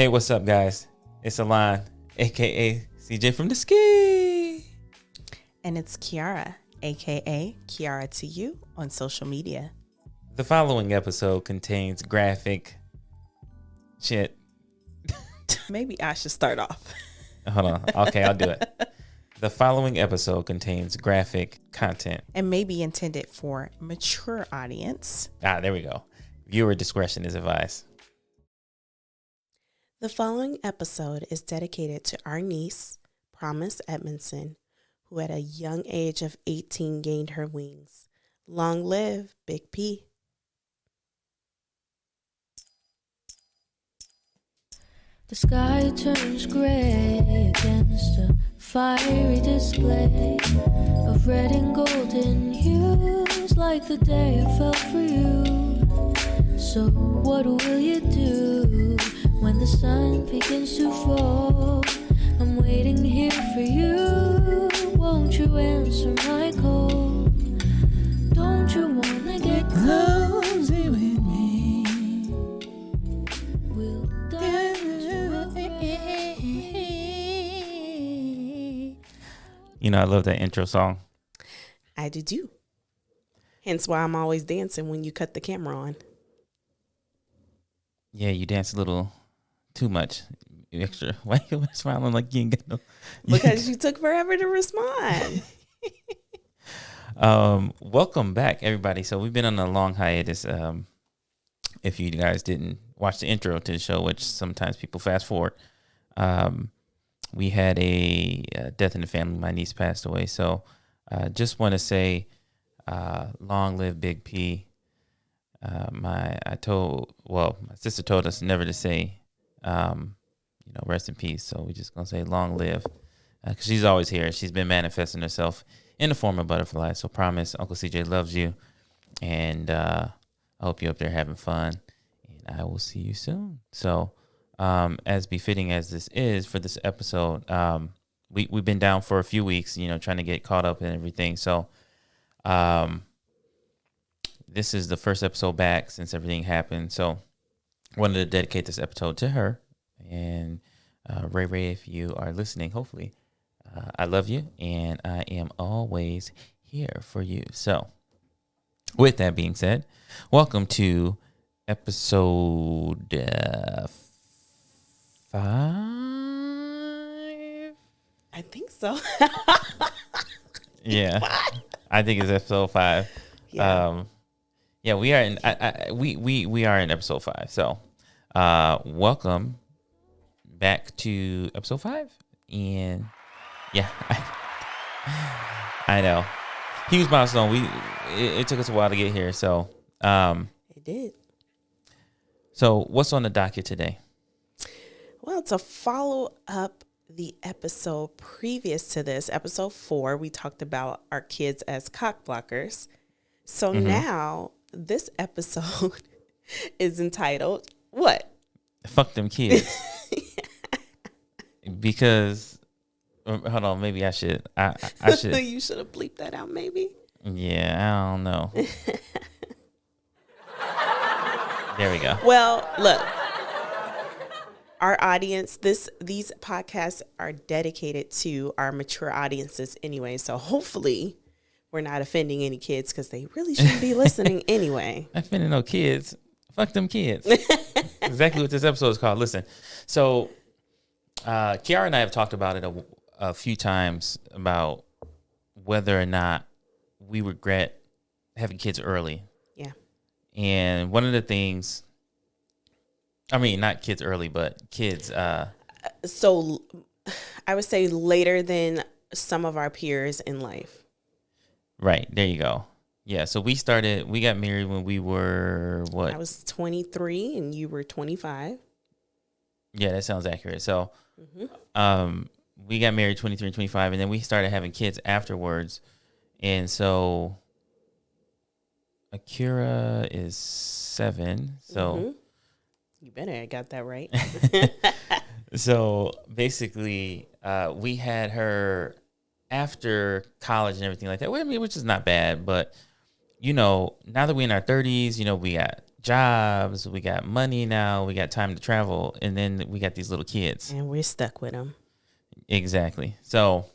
Hey, what's up, guys? It's Alon, aka CJ from the Ski. And it's Kiara, aka Kiara to you on social media. The following episode contains graphic shit. Maybe I should start off. Hold on. Okay, I'll do it. The following episode contains graphic content. And may be intended for mature audience. There we go. Viewer discretion is advised. The following episode is dedicated to our niece, Promyss Edmonson, who at a young age of 18 gained her wings. Long live Big P. The sky turns gray against a fiery display of red and golden hues, like the day I fell for you. So what will you do when the sun begins to fall? I'm waiting here for you. Won't you answer my call? Don't you wanna get cozy with me? We'll dive into a You know, I love that intro song. I do too. Hence why I'm always dancing when you cut the camera on. Yeah, you dance a little too much. Extra. Why you smiling like you ain't got no? Because you took forever to respond. Welcome back, everybody. So we've been on a long hiatus. If you guys didn't watch the intro to the show, which sometimes people fast forward, we had a death in the family. My niece passed away. So just want to say, long live Big P. My sister told us never to say, rest in peace. So we're just gonna say long live, because she's always here. She's been manifesting herself in the form of butterflies. So Promyss, Uncle CJ loves you, and I hope you're up there having fun. And I will see you soon. So, as befitting as this is for this episode, we've been down for a few weeks, trying to get caught up and everything. So, this is the first episode back since everything happened. So wanted to dedicate this episode to her. And Ray, if you are listening, hopefully, I love you. And I am always here for you. So with that being said, welcome to episode 5. I think so. Yeah, I think it's episode 5. Yeah. Yeah, we are in. We are in episode 5. So, welcome back to episode 5. And yeah, I know, huge milestone. It took us a while to get here. So, It did. So what's on the docket today? Well, to follow up the episode previous to this, episode 4, we talked about our kids as cock blockers. So now this episode is entitled what? Fuck them kids. Because hold on, maybe I should. I should. You should have bleeped that out, maybe. Yeah, I don't know. There we go. Well, look, our audience, these podcasts are dedicated to our mature audiences anyway. So hopefully we're not offending any kids, because they really shouldn't be listening anyway. Offending no kids. Fuck them kids. Exactly what this episode is called. Listen, so Kiara and I have talked about it a few times about whether or not we regret having kids early. Yeah. And one of the things, I mean, not kids early, but kids. So I would say later than some of our peers in life. Right. There you go. Yeah. So we got married when we were what? I was 23 and you were 25. Yeah, that sounds accurate. So we got married 23 and 25, and then we started having kids afterwards. And so Akira is 7. So you better have got that right. So basically, we had her after college and everything like that. Well, I mean, which is not bad, but now that we're in our 30s, we got jobs, we got money now, we got time to travel, and then we got these little kids. And we're stuck with them. Exactly. So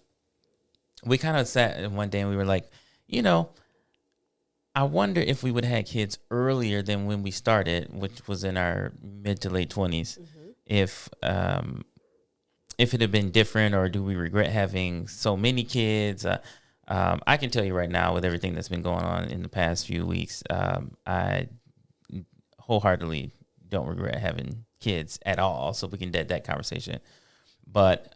we kind of sat one day and we were like, I wonder if we would have had kids earlier than when we started, which was in our mid to late 20s, if it had been different, or do we regret having so many kids? I can tell you right now, with everything that's been going on in the past few weeks, I wholeheartedly don't regret having kids at all. So we can dead that conversation. But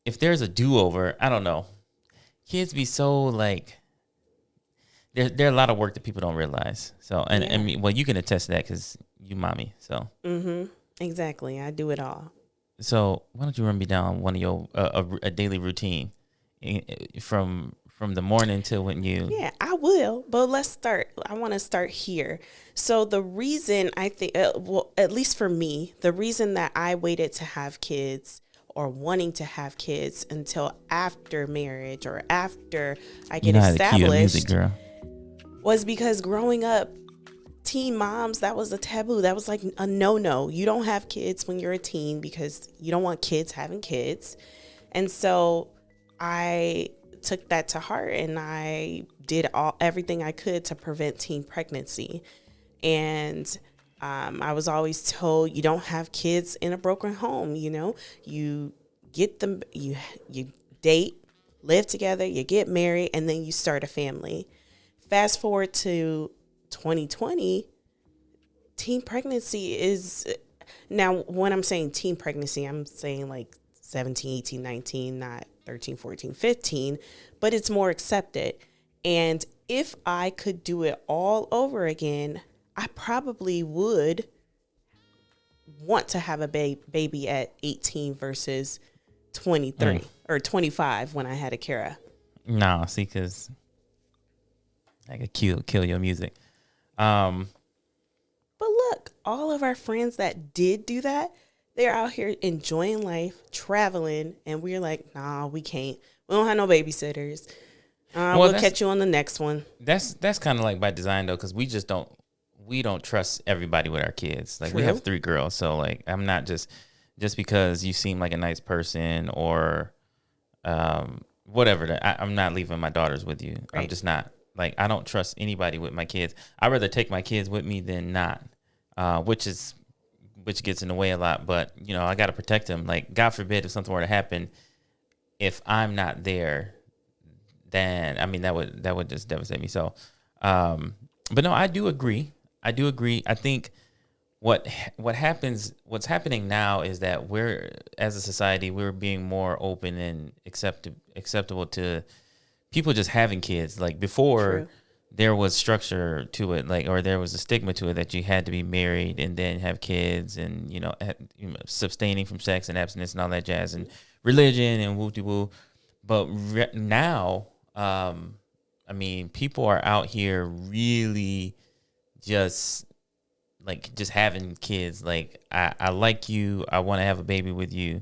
if there's a do-over, I don't know. Kids be so like, there are a lot of work that people don't realize. So, and I mean, well, you can attest to that because you mommy. So, Exactly. I do it all. So why don't you run me down one of your a daily routine from the morning till when you? Yeah, I will. But let's start. I want to start here. So the reason I think, well, at least for me, the reason that I waited to have kids or wanting to have kids until after marriage or after I get established music, girl. Was because growing up, teen moms, that was a taboo. That was like a no-no. You don't have kids when you're a teen because you don't want kids having kids. And so I took that to heart and I did everything I could to prevent teen pregnancy. And I was always told you don't have kids in a broken home. You get them, you date, live together, you get married, and then you start a family. Fast forward to 2020, teen pregnancy is, now when I'm saying teen pregnancy, I'm saying like 17, 18, 19, not 13, 14, 15, but it's more accepted. And if I could do it all over again, I probably would want to have a baby at 18 versus 23 or 25 when I had Akira. No, see, because I could kill your music. But look, all of our friends that did do that, they're out here enjoying life, traveling, and we're like, nah, we can't. We don't have no babysitters. We'll catch you on the next one. That's kind of like by design though, because we don't trust everybody with our kids. Like True. We have 3 girls, so like I'm not just because you seem like a nice person or whatever. I'm not leaving my daughters with you. Right. I'm just not. Like, I don't trust anybody with my kids. I'd rather take my kids with me than not, which gets in the way a lot. But, I got to protect them. Like, God forbid if something were to happen, if I'm not there, then, I mean, that would just devastate me. So, but no, I do agree. I think what's happening now is that as a society, we're being more open and acceptable to people just having kids. Like before, True. There was structure to it, like, or there was a stigma to it that you had to be married and then have kids and, sustaining from sex and abstinence and all that jazz and religion and woo-de-woo. But now, I mean, people are out here really just having kids. Like, I like you. I want to have a baby with you.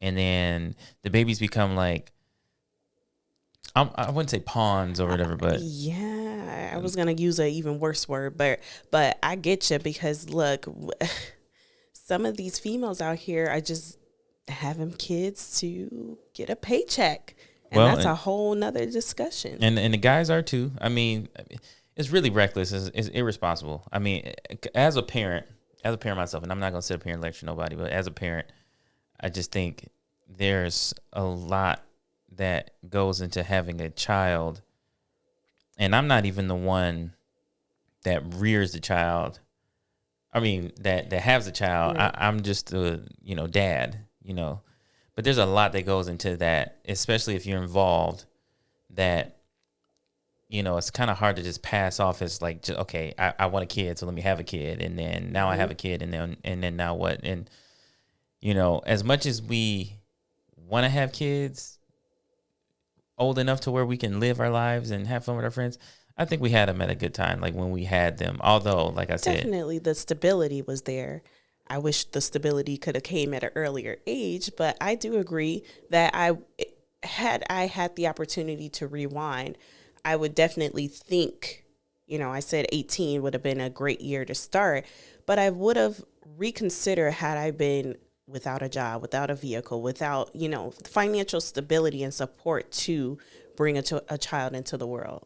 And then the babies become like, I wouldn't say pawns or whatever, but yeah, I was gonna use an even worse word, but I get you because look, some of these females out here are just having kids to get a paycheck, and that's a whole nother discussion. And the guys are too. I mean, it's really reckless. It's irresponsible. I mean, as a parent myself, and I'm not gonna sit up here and lecture nobody, but as a parent, I just think there's a lot that goes into having a child, and I'm not even the one that rears the child. I mean, that has a child. Right. I'm just a dad. But there's a lot that goes into that, especially if you're involved. That it's kind of hard to just pass off as like, okay, I want a kid, so let me have a kid, and then now I have a kid, and then now what? And as much as we want to have kids old enough to where we can live our lives and have fun with our friends, I think we had them at a good time, like when we had them. Although, like I said, definitely the stability was there. I wish the stability could have came at an earlier age, but I do agree that I had the opportunity to rewind, I would definitely think, I said 18 would have been a great year to start, but I would have reconsidered had I been without a job, without a vehicle, without, financial stability and support to bring a child into the world.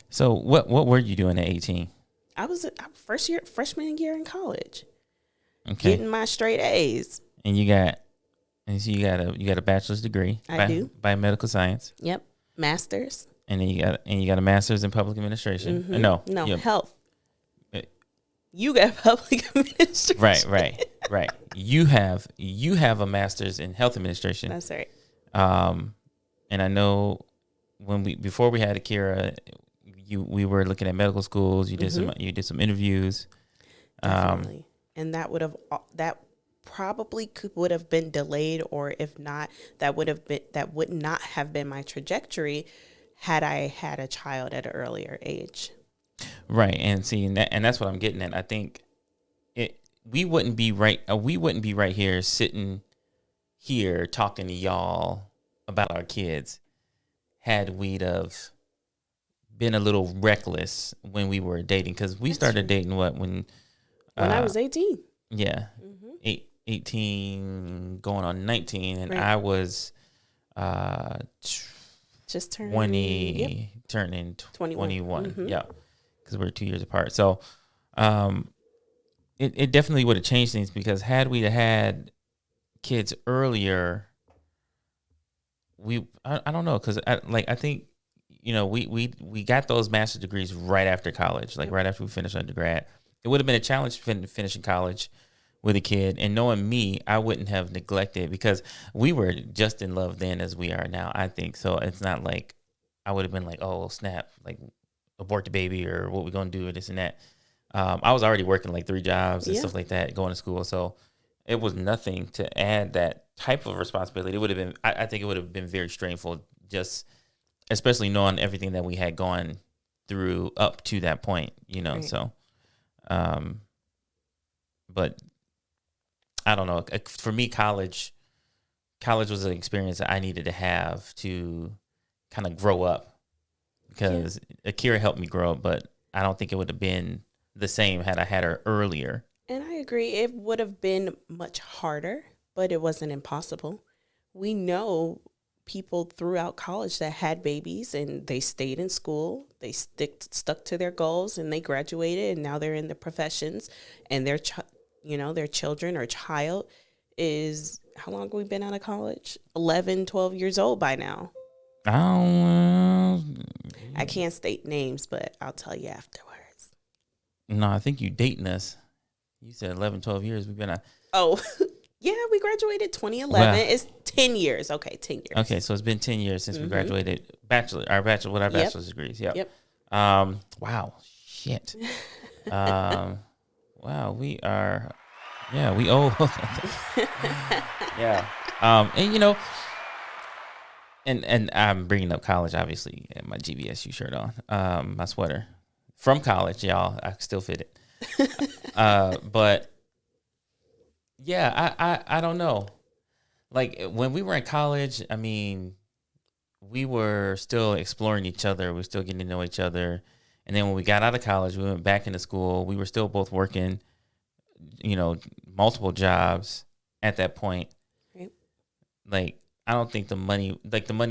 So what were you doing at 18? I was freshman year in college, Okay. getting my straight A's. And you got a bachelor's degree. I do. Biomedical science. Yep. Master's. And then you got a master's in public administration. Mm-hmm. No, health. You got public administration. Right. You have a master's in health administration. That's right. And I know before we had Akira, we were looking at medical schools. You did some interviews. Definitely. And that probably would have been delayed, or if not, that would not have been my trajectory had I had a child at an earlier age. Right. And that's what I'm getting at. I think we wouldn't be right here sitting here talking to y'all about our kids had we'd have been a little reckless when we were dating, because we started dating when I was 18. Yeah. Mm-hmm. 18 going on 19, and Right. I was just turning 20, turning 21. Mm-hmm. Yeah, because we're 2 years apart. So it definitely would have changed things, because had we had kids earlier, I don't know, because I think we got those master's degrees right after college, like right after we finished undergrad. It would have been a challenge finishing college with a kid, and knowing me, I wouldn't have neglected, because we were just in love then as we are now, I think. So it's not like I would have been like, oh snap, like abort the baby, or what we gonna do, or this and that. I was already working like 3 jobs and stuff like that, going to school. So it was nothing to add that type of responsibility. It would have been, I think it would have been very strainful, just especially knowing everything that we had gone through up to that point, Right. So, but I don't know. For me, college was an experience that I needed to have to kind of grow up, because Akira helped me grow up, but I don't think it would have been the same had I had her earlier. And I agree. It would have been much harder, but it wasn't impossible. We know people throughout college that had babies and they stayed in school, they stuck to their goals, and they graduated, and now they're in the professions, and their children or child is, how long have we been out of college? 11, 12 years old by now. I can't state names, but I'll tell you afterwards. No, I think you dating us. You said 11, 12 years. We've been Oh, yeah, we graduated 2011. Wow. It's 10 years. Okay, 10 years. Okay, so it's been 10 years since we graduated our bachelor's degrees. Yep. Wow. Shit. Wow, we are, we old. Yeah. And I'm bringing up college, obviously, and my GVSU shirt on, my sweater from college, y'all. I still fit it. But yeah, I don't know. Like when we were in college, I mean, we were still exploring each other. We were still getting to know each other. And then when we got out of college, we went back into school. We were still both working, multiple jobs at that point. Right. Like, I don't think the money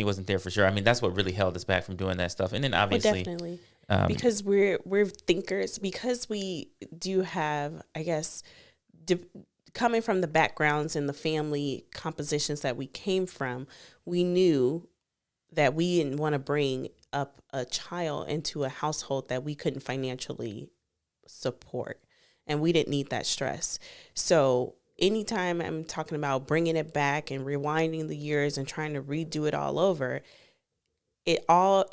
wasn't there for sure. I mean, that's what really held us back from doing that stuff. And then obviously, definitely. Because we're thinkers, because we do have, I guess, coming from the backgrounds and the family compositions that we came from, we knew that we didn't want to bring up a child into a household that we couldn't financially support, and we didn't need that stress. So anytime I'm talking about bringing it back and rewinding the years and trying to redo it all over, it all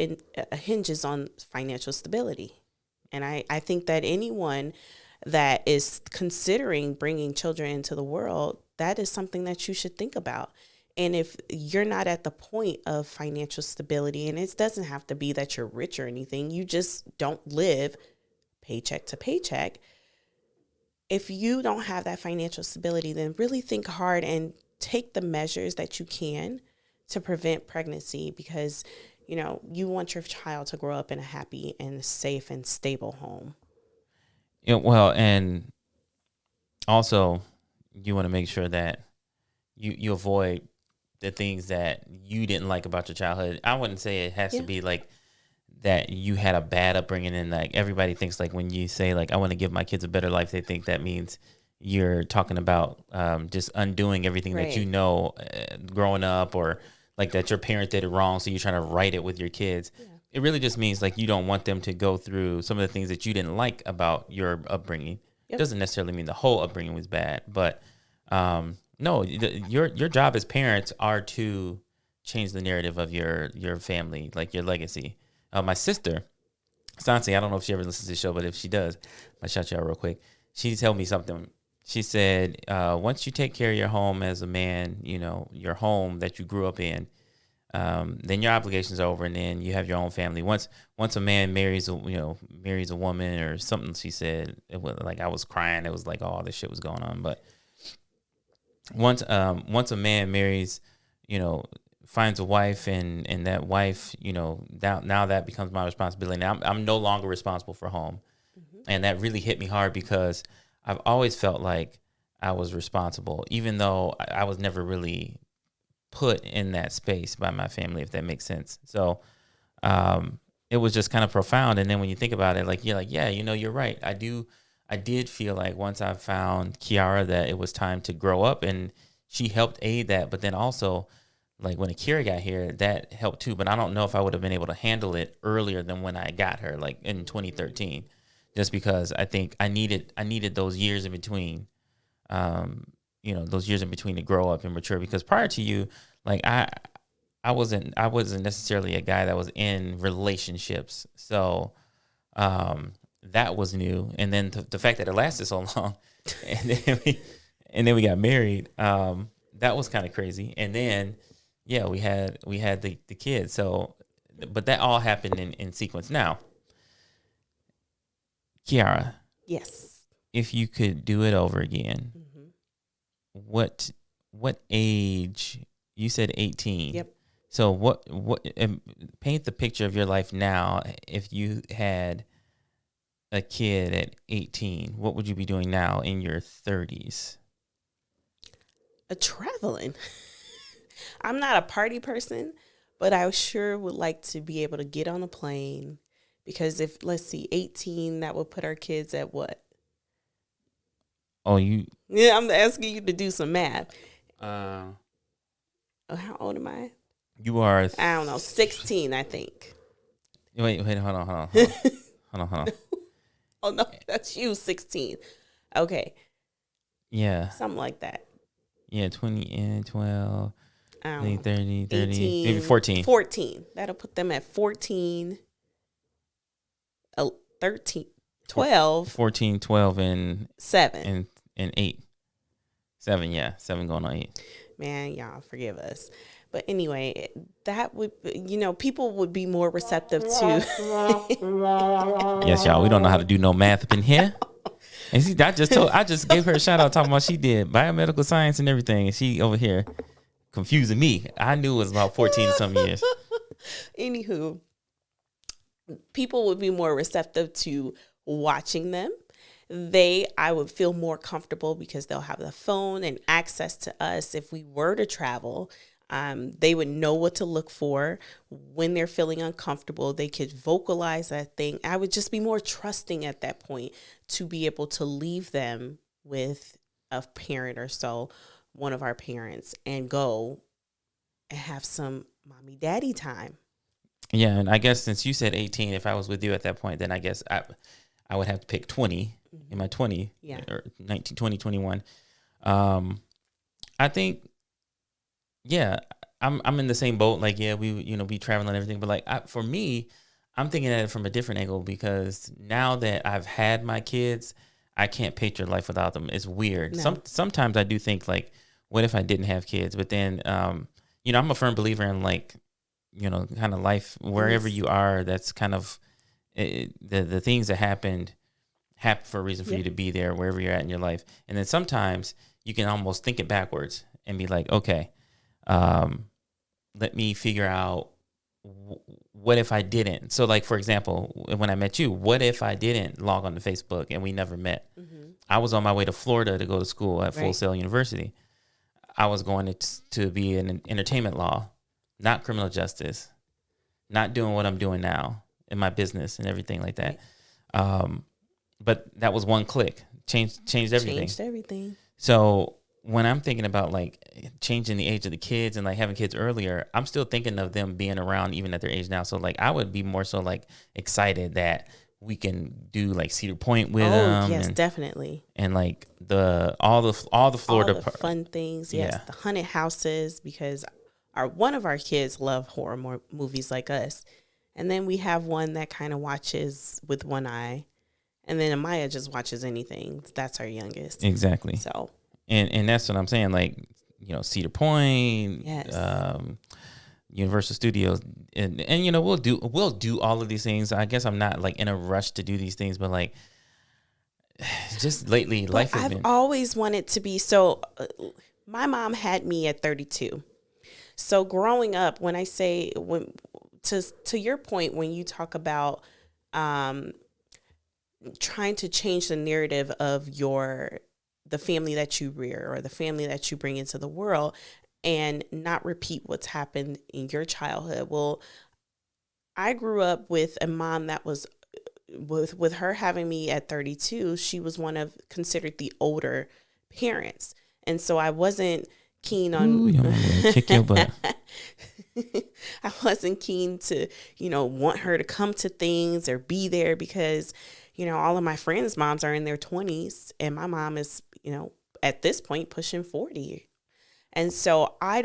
hinges on financial stability. And I think that anyone that is considering bringing children into the world, that is something that you should think about. And if you're not at the point of financial stability, and it doesn't have to be that you're rich or anything, you just don't live paycheck to paycheck. If you don't have that financial stability, then really think hard and take the measures that you can to prevent pregnancy, because you know, you want your child to grow up in a happy and safe and stable home. Yeah, well, and also you want to make sure that you avoid the things that you didn't like about your childhood. I wouldn't say it has to be like that you had a bad upbringing, and like everybody thinks like when you say like I want to give my kids a better life, they think that means you're talking about just undoing everything that you know growing up, or like that your parent did it wrong, so you're trying to right it with your kids. It really just means like you don't want them to go through some of the things that you didn't like about your upbringing. It doesn't necessarily mean the whole upbringing was bad, but no, your job as parents are to change the narrative of your family, like your legacy. My sister, Sansi, I don't know if she ever listens to the show, but if she does, I'll shout you out real quick. She told me something. She said, once you take care of your home as a man, you know, your home that you grew up in, then your obligations are over, and then you have your own family. Once a man marries a woman or something, she said, it was like I was crying. It was like all this shit was going on. But once a man marries, you know, finds a wife, and that wife, you know, now that becomes my responsibility. Now I'm no longer responsible for home. And that really hit me hard because I've always felt like I was responsible, even though I was never really put in that space by my family, if that makes sense. So it was just kind of profound. And then when you think about it, like, you're like, yeah, you know, you're right. I did feel like once I found Kiara that it was time to grow up, and she helped aid that. But then also, like when Akira got here, that helped too. But I don't know if I would have been able to handle it earlier than when I got her, like in 2013, just because I think I needed those years in between, those years in between to grow up and mature. Because prior to you, like I wasn't necessarily a guy that was in relationships. So that was new. And then the fact that it lasted so long, and then we got married, that was kind of crazy. And then, yeah, we had the kids. So, but that all happened in sequence. Now, Kiara. Yes. If you could do it over again, what age? You said 18. Yep. So what paint the picture of your life now. If you had a kid at 18, what would you be doing now in your 30s? Traveling. I'm not a party person, but I sure would like to be able to get on a plane, because if, let's see, 18, that would put our kids at what? Oh, Yeah, I'm asking you to do some math. how old am I? You are. I don't know, 16, I think. Wait, hold on. hold on. Oh, no, that's you, 16. Okay. Yeah. Something like that. Yeah, 20 and 12, I don't 20, know. 30, 18, maybe 14. 14. That'll put them at 14, 13, 12. 14, 12, and 7. And 8. 7, yeah. 7 going on 8. Man, y'all forgive us. But anyway, that would, people would be more receptive to. Yes, y'all. We don't know how to do no math up in here. And see, I just gave her a shout out talking about she did biomedical science and everything. And she over here confusing me. I knew it was about 14 some years. Anywho, people would be more receptive to watching them. I would feel more comfortable because they'll have the phone and access to us if we were to travel. They would know what to look for when they're feeling uncomfortable. They could vocalize that thing. I would just be more trusting at that point to be able to leave them with a parent or so, one of our parents, and go and have some mommy daddy time. Yeah, and I guess since you said 18, if I was with you at that point, then I guess I would have to pick 20 in my 20, or 19, 20, 21. I think, yeah, I'm in the same boat. Like, yeah, we be traveling and everything, but like for me, I'm thinking at it from a different angle, because now that I've had my kids, I can't picture life without them. It's weird. No. Sometimes I do think like, what if I didn't have kids? But then, I'm a firm believer in like, kind of life wherever you are. That's kind of the things that happen for a reason for you to be there wherever you're at in your life. And then sometimes you can almost think it backwards and be like, okay, let me figure out what if I didn't? So like, for example, when I met you, what if I didn't log on to Facebook and we never met? Mm-hmm. I was on my way to Florida to go to school at Full Sail University. I was going to be in entertainment law, not criminal justice, not doing what I'm doing now in my business and everything like that. Right. But that was one click, changed everything. Changed everything. So when I'm thinking about like changing the age of the kids and like having kids earlier, I'm still thinking of them being around even at their age now. So like I would be more so like excited that we can do like Cedar Point with them. Yes, definitely. And like all the Florida fun things. Yes, the haunted houses, because one of our kids love horror movies like us, and then we have one that kind of watches with one eye, and then Amaya just watches anything. That's our youngest. Exactly. So. And that's what I'm saying. Like, Cedar Point, yes. Universal Studios, and we'll do all of these things. I guess I'm not like in a rush to do these things, but like just lately, life has been. I've always wanted to be so. My mom had me at 32, so growing up, when I say to your point, when you talk about trying to change the narrative of the family that you rear or the family that you bring into the world and not repeat what's happened in your childhood. Well, I grew up with a mom that was with her having me at 32, she was considered the older parents. And so I wasn't keen on kick your butt. I wasn't keen to, want her to come to things or be there because, all of my friends' moms are in their 20s and my mom is, at this point pushing 40. And so I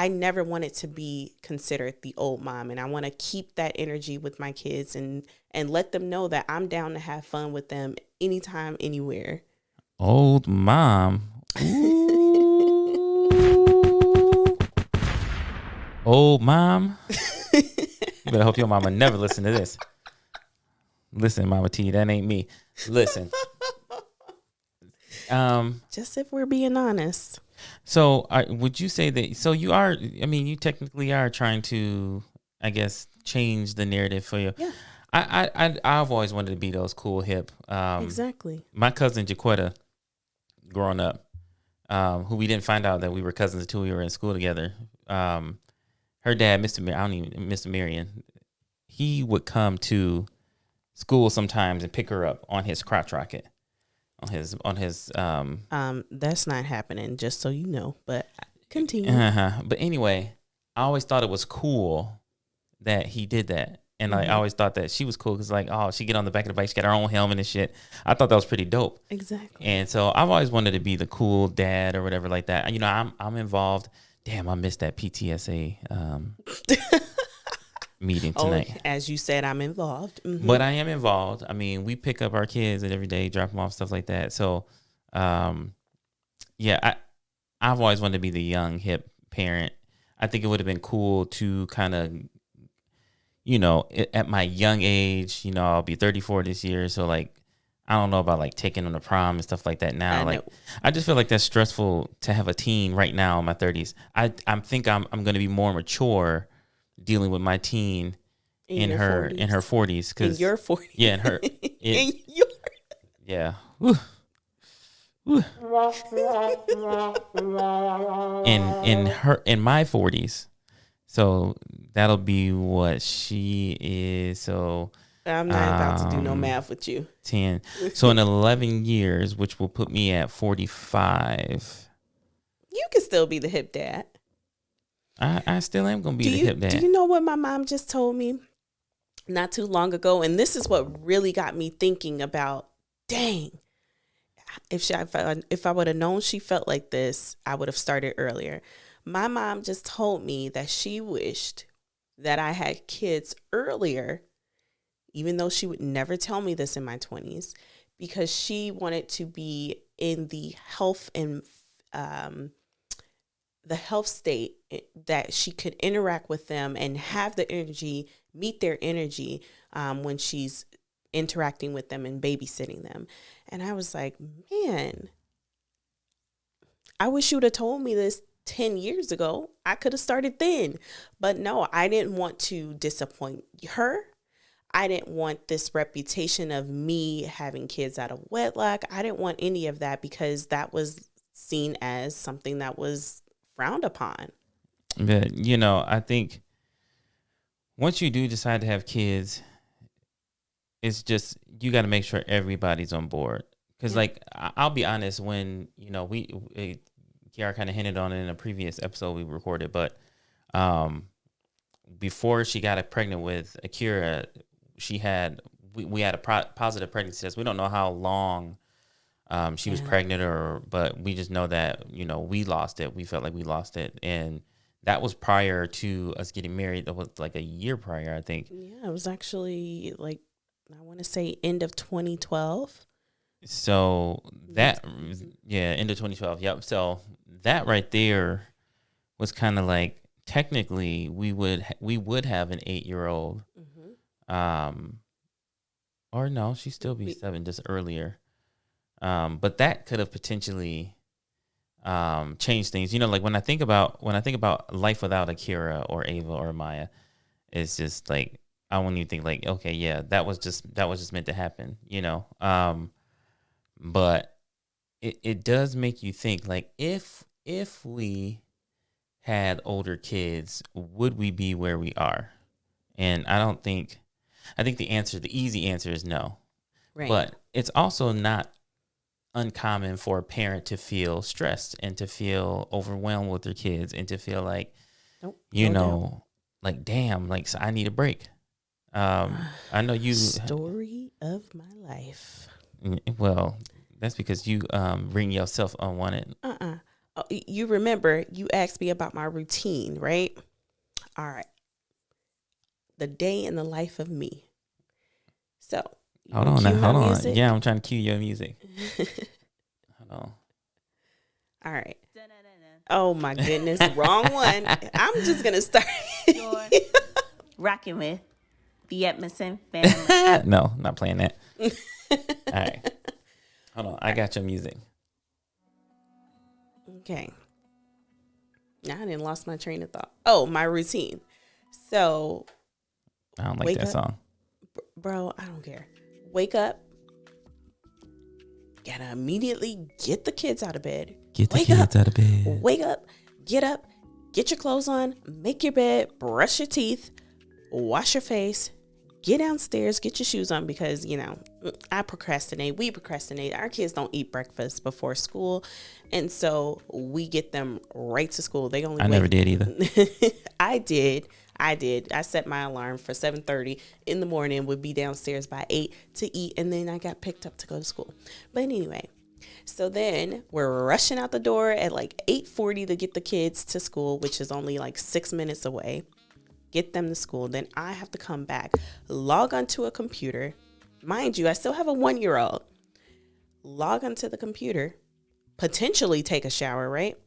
never wanted to be considered the old mom. And I want to keep that energy with my kids and let them know that I'm down to have fun with them anytime, anywhere. Old mom. Old mom. You better hope your mama never listen to this. Listen, Mama T, that ain't me. Listen. Just if we're being honest. So would you say that, so you are, you technically are trying to, I guess, change the narrative for you. Yeah. I've always wanted to be those cool, hip. Exactly. My cousin Jaquetta, growing up, who we didn't find out that we were cousins until we were in school together. Her dad, Mr. Marion, he would come to school sometimes and pick her up on his crotch rocket. On his that's not happening, just so you know, but continue. But anyway, I always thought it was cool that he did that. And I always thought that she was cool because she get on the back of the bike, she got her own helmet and shit. I thought that was pretty dope. Exactly. And so I've always wanted to be the cool dad or whatever like that. I'm involved. Damn, I missed that PTSA meeting tonight. As you said, I'm involved. Mm-hmm. But I am involved. We pick up our kids every day, drop them off, stuff like that. So, I've always wanted to be the young, hip parent. I think it would have been cool to kind of, at my young age, I'll be 34 this year. So like, I don't know about like taking them to prom and stuff like that now. I just feel like that's stressful to have a teen right now in my 30s. I think I'm going to be more mature dealing with my teen in her 40s. In your 40s. Yeah, in her. Yeah. Woo. In my 40s. So that'll be what she is. So I'm not about to do no math with you. 10. So in 11 years, which will put me at 45. You can still be the hip dad. I still am going to be the hip dad. Do you know what my mom just told me not too long ago? And this is what really got me thinking about, dang, if I would have known she felt like this, I would have started earlier. My mom just told me that she wished that I had kids earlier, even though she would never tell me this in my 20s, because she wanted to be in the health and the health state that she could interact with them and have the energy, meet their energy when she's interacting with them and babysitting them. And I was like, man, I wish you would have told me this 10 years ago, I could have started then. But no, I didn't want to disappoint her. I didn't want this reputation of me having kids out of wedlock. I didn't want any of that because that was seen as something that was frowned upon. But, you know, I think once you do decide to have kids, it's just, you got to make sure everybody's on board. Because, like, I'll be honest, when, you know, Kiara kind of hinted on it in a previous episode we recorded, but before she got pregnant with Akira, we had a positive pregnancy test. We don't know how long she was pregnant, but we just know that, you know, we lost it. We felt like we lost it. And that was prior to us getting married. That was like a year prior, I think. Yeah, it was actually like, I want to say end of 2012. So that, end of 2012. Yep. So that right there was kind of like, technically we would have an 8-year-old. Or no, she'd still be 7, just earlier. But that could have potentially changed things. You know, like when I think about life without Akira or Ava or Maya, it's just like, I wouldn't even think like, okay, yeah, that was just meant to happen, you know. But it does make you think, like, if we had older kids, would we be where we are? And I think the easy answer is no. Right. But it's also not uncommon for a parent to feel stressed and to feel overwhelmed with their kids and to feel like, like, damn, like, so I need a break. I know you. Story of my life. Well, that's because you bring yourself unwanted. Oh, you remember you asked me about my routine, right? All right. The day in the life of me. So hold on. Yeah, I'm trying to cue your music. Hold on. All right. Oh my goodness, wrong one. I'm just gonna start. Rocking with the Edmonson family. No, not playing that. All right. Hold on. I got your music. Okay. Now I didn't lost my train of thought. Oh, my routine. So I don't like that song. Bro, I don't care. Wake up. Gotta immediately get the kids out of bed. Wake up. Get up. Get your clothes on. Make your bed. Brush your teeth. Wash your face. Get downstairs. Get your shoes on because, you know, I procrastinate. We procrastinate. Our kids don't eat breakfast before school. And so we get them right to school. I never did either. I did. I set my alarm for 7:30 in the morning, would be downstairs by 8 to eat, and then I got picked up to go to school. But anyway, so then we're rushing out the door at like 8:40 to get the kids to school, which is only like 6 minutes away. Get them to school. Then I have to come back, log onto a computer. Mind you, I still have a 1-year-old. Log onto the computer, potentially take a shower, right?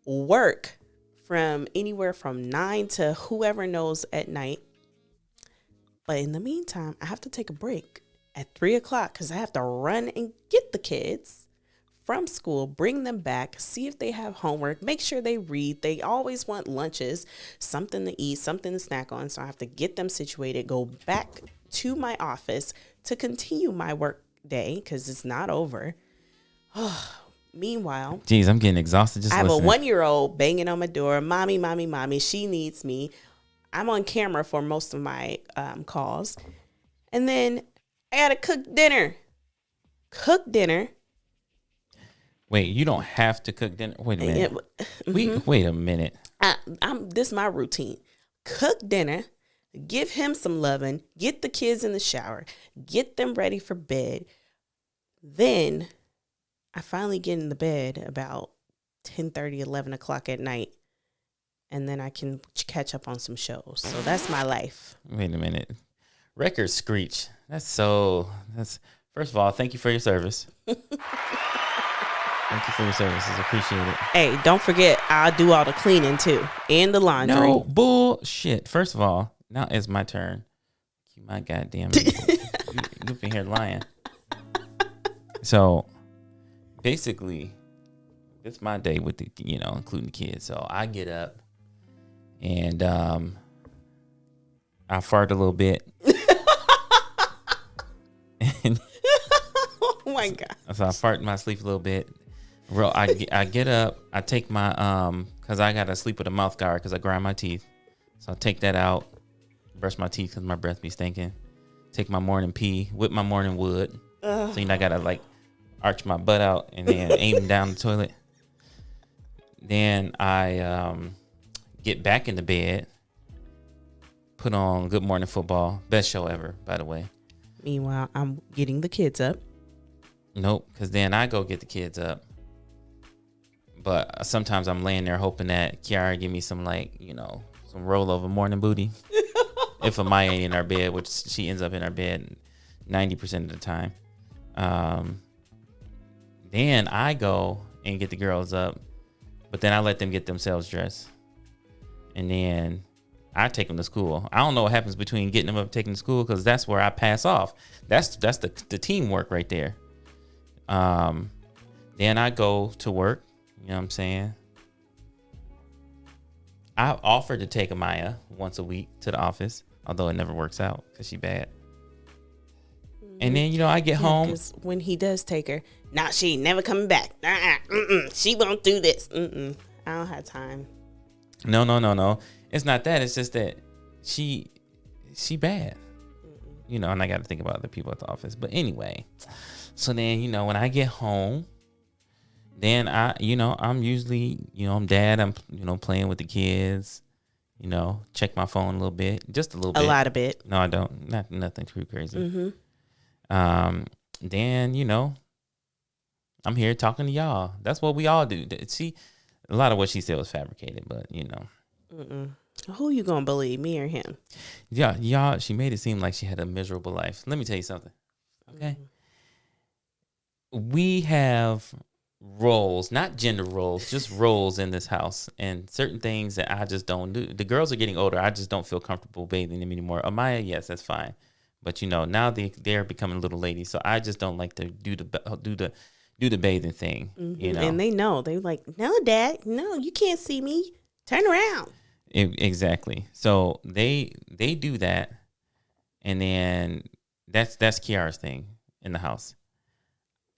Work from anywhere from 9 to whoever knows at night. But in the meantime, I have to take a break at 3:00 because I have to run and get the kids from school, bring them back, see if they have homework, make sure they read. They always want lunches, something to eat, something to snack on. So I have to get them situated, go back to my office to continue my work day because it's not over. Meanwhile, geez, I'm getting exhausted just listening. I have a 1-year-old banging on my door. Mommy, mommy, mommy. She needs me. I'm on camera for most of my calls. And then I got to cook dinner. Wait, you don't have to cook dinner. Wait a minute. Wait a minute. This is my routine. Cook dinner. Give him some loving. Get the kids in the shower. Get them ready for bed. Then I finally get in the bed about 10:30, 11 o'clock at night. And then I can catch up on some shows. So that's my life. Wait a minute. Record screech. That's first of all, thank you for your service. Thank you for your services. Appreciate it. Hey, don't forget, I'll do all the cleaning too. And the laundry. No, bullshit. First of all, now it's my turn. You my goddamn you've been here lying. So basically, it's my day with the, including the kids. So I get up and I fart a little bit. And Oh my God. so I fart in my sleep a little bit. I get up. I take my because I gotta sleep with a mouth guard because I grind my teeth. So I take that out, brush my teeth because my breath be stinking. Take my morning pee, whip my morning wood. So I gotta like arch my butt out and then aim down the toilet. Then I get back into bed, put on Good Morning Football, best show ever, by the way. Meanwhile, I'm getting the kids up. Nope, because then I go get the kids up. But sometimes I'm laying there hoping that Kiara give me some some rollover morning booty. If Amaya ain't in our bed, which she ends up in our bed 90% of the time. Then I go and get the girls up, but then I let them get themselves dressed. And then I take them to school. I don't know what happens between getting them up and taking them to school because that's where I pass off. That's the teamwork right there. Then I go to work. You know what I'm saying? I offered to take Amaya once a week to the office, although it never works out because she's bad. And then, I get home. Because when he does take her, she ain't never coming back. She won't do this. I don't have time. No. It's not that. It's just that she bad. And I got to think about other people at the office. But anyway, so then, when I get home, then I'm usually, I'm dad. I'm, playing with the kids, check my phone a little bit, just a little bit. A lot of bit. No, I don't. Nothing too crazy. Mm-hmm. Then, I'm here talking to y'all. That's what we all do. See, a lot of what she said was fabricated, but Who you gonna believe, me or him? Yeah, y'all. She made it seem like she had a miserable life. Let me tell you something. Okay, we have roles, not gender roles, just roles in this house, and certain things that I just don't do. The girls are getting older. I just don't feel comfortable bathing them anymore. Amaya, yes, that's fine, but now they're becoming little ladies, so I just don't like to do the bathing thing. Mm-hmm. And they know. They're like, no, Dad, no, you can't see me. Turn around. Exactly. So they do that, and then that's Kiara's thing in the house.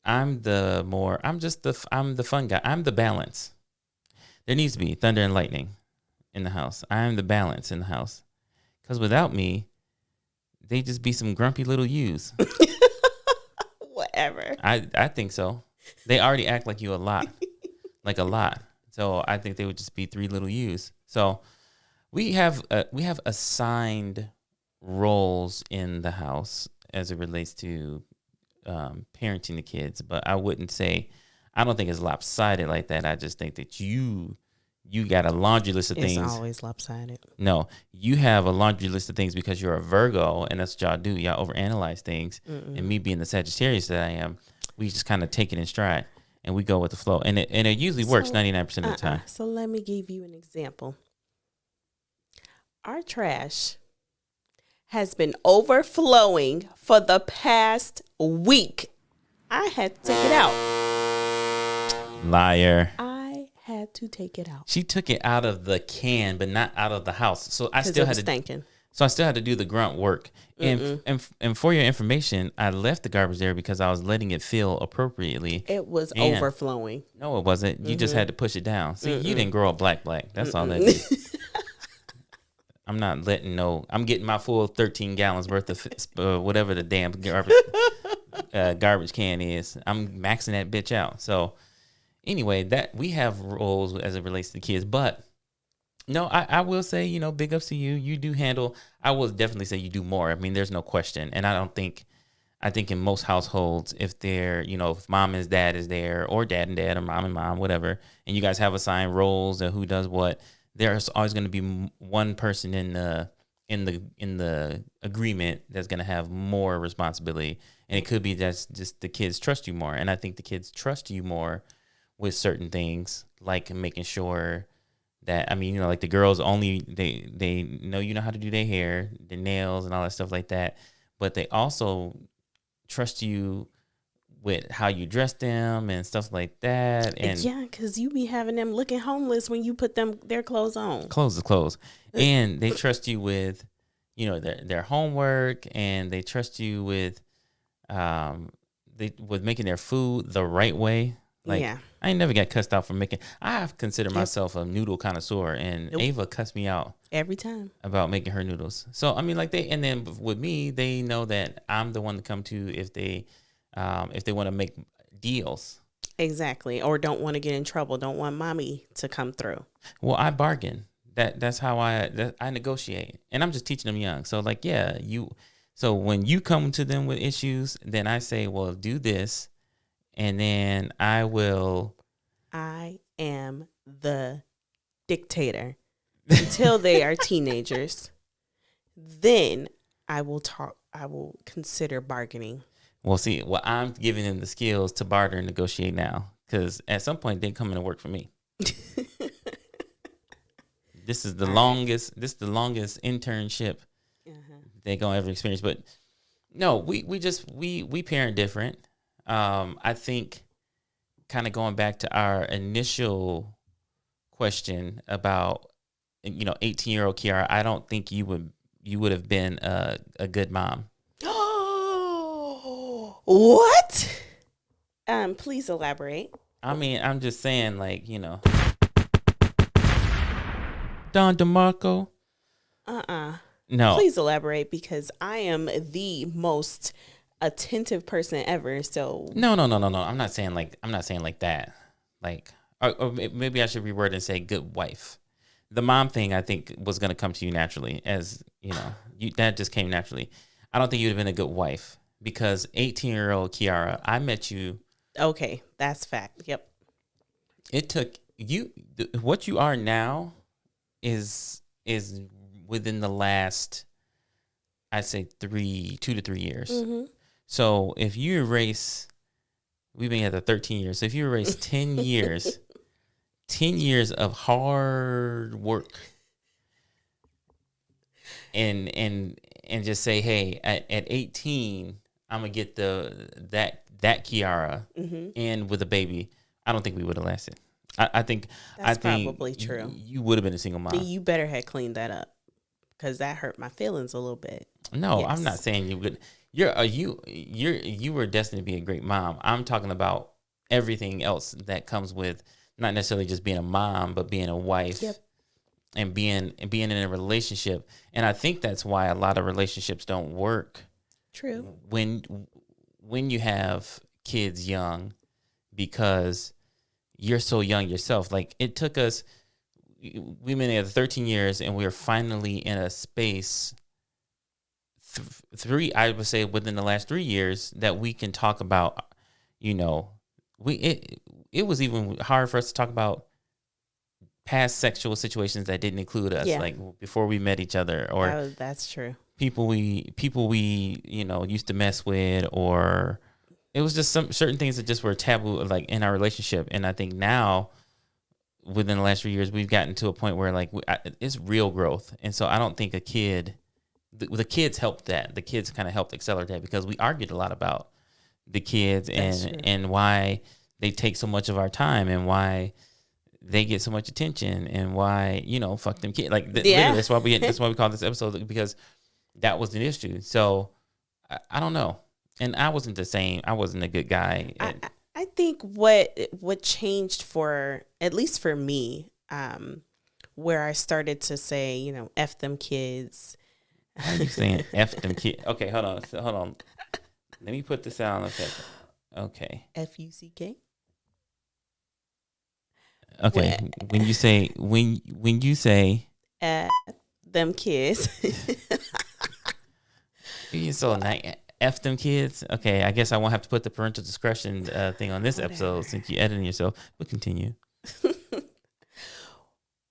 I'm the fun guy. I'm the balance. There needs to be thunder and lightning in the house. I'm the balance in the house. Because without me, they just be some grumpy little yous. Whatever. I think so. They already act like you a lot. Like a lot. So I think they would just be three little yous. So we have assigned roles in the house as it relates to parenting the kids, but I don't think it's lopsided like that. I just think that you got a laundry list of things. It's always lopsided. No, you have a laundry list of things because you're a Virgo, and that's what y'all do. Y'all overanalyze things. And me being the Sagittarius that I am, we just kind of take it in stride and we go with the flow. And it usually works 99% of the time. So let me give you an example. Our trash has been overflowing for the past week. I had to take it out. Liar. I had to take it out. She took it out of the can, but not out of the house. So I still had to stinking. So I still had to do the grunt work. And for your information, I left the garbage there because I was letting it fill appropriately. It was overflowing. No, it wasn't. You just had to push it down. See, you didn't grow up black. That's all that is. I'm not letting I'm getting my full 13 gallons worth of whatever the damn garbage can is. I'm maxing that bitch out. So anyway, that we have roles as it relates to the kids, but no, I will say, big ups to you. You do handle, I will definitely say you do more. I mean, there's no question. And I think in most households, if they're, if mom and dad is there, or dad and dad, or mom and mom, whatever, and you guys have assigned roles and who does what, there's always going to be one person in the agreement that's going to have more responsibility. And it could be that's just the kids trust you more. And I think the kids trust you more with certain things, like making sure that, like the girls only, they know how to do their hair, their nails and all that stuff like that. But they also trust you with how you dress them and stuff like that. And yeah, because you be having them looking homeless when you put their clothes on. Clothes is clothes. And they trust you with, their homework, and they trust you with with making their food the right way. Like, yeah. I ain't never got cussed out for making. I have considered Yep. myself a noodle connoisseur, and Nope. Ava cussed me out Every time. about making her noodles. So I mean, like and then with me, they know that I'm the one to come to if they want to make deals. Exactly. Or don't want to get in trouble. Don't want mommy to come through. Well, I bargain. That's how I negotiate, and I'm just teaching them young. So like, yeah, So when you come to them with issues, then I say, well, do this, and then I am the dictator until they are teenagers. Then I will consider bargaining. Well, see, I'm giving them the skills to barter and negotiate now, because at some point they come in and work for me. This is the longest internship they're gonna ever experience. But no, we parent different. I think, kind of going back to our initial question about 18-year-old Kiara, I don't think you would have been a good mom. What? Please elaborate. I mean, I'm just saying, like, Don DeMarco. No. Please elaborate, because I am the most attentive person ever. So No. I'm not saying like that. Like, or maybe I should reword and say good wife. The mom thing, I think, was going to come to you naturally, as that just came naturally. I don't think you'd have been a good wife, because 18-year-old Kiara, I met you. Okay, that's fact. Yep. It took you. What you are now is within the last, I'd say 2 to 3 years. Mm-hmm. So if you erase, we've been together 13 years. So if you erase 10 years, 10 years of hard work, and just say, hey, at 18, I'm gonna get that Kiara, Mm-hmm. and with a baby, I don't think we would have lasted. I think probably true. You would have been a single mom. You better have cleaned that up, because that hurt my feelings a little bit. No, Yes. I'm not saying you would. You were destined to be a great mom. I'm talking about everything else that comes with not necessarily just being a mom, but being a wife. Yep. And being in a relationship. And I think that's why a lot of relationships don't work. True. When you have kids young, because you're so young yourself. Like, it took us, we've been together 13 years, and we are finally in a space, I would say within the last 3 years, that we can talk about, it was even hard for us to talk about past sexual situations that didn't include us, like before we met each other, or that's true. People we used to mess with, or it was just some certain things that just were taboo, like in our relationship. And I think now, within the last 3 years, we've gotten to a point where it's real growth. And so I don't think the kids helped that. The kids kind of helped accelerate that, because we argued a lot about the kids and why they take so much of our time, and why they get so much attention, and why, fuck them kids. Like, literally, that's why we call this episode, because that was an issue. So I don't know. And I wasn't the same. I wasn't a good guy. I think what changed, for at least for me, where I started to say, F them kids. Why are you saying F them kids? Okay, hold on. Let me put this out on a second. Okay. FUCK. Okay. When you say them kids. You so nice. F them kids. Okay, I guess I won't have to put the parental discretion thing on this episode, since you're editing yourself. But continue.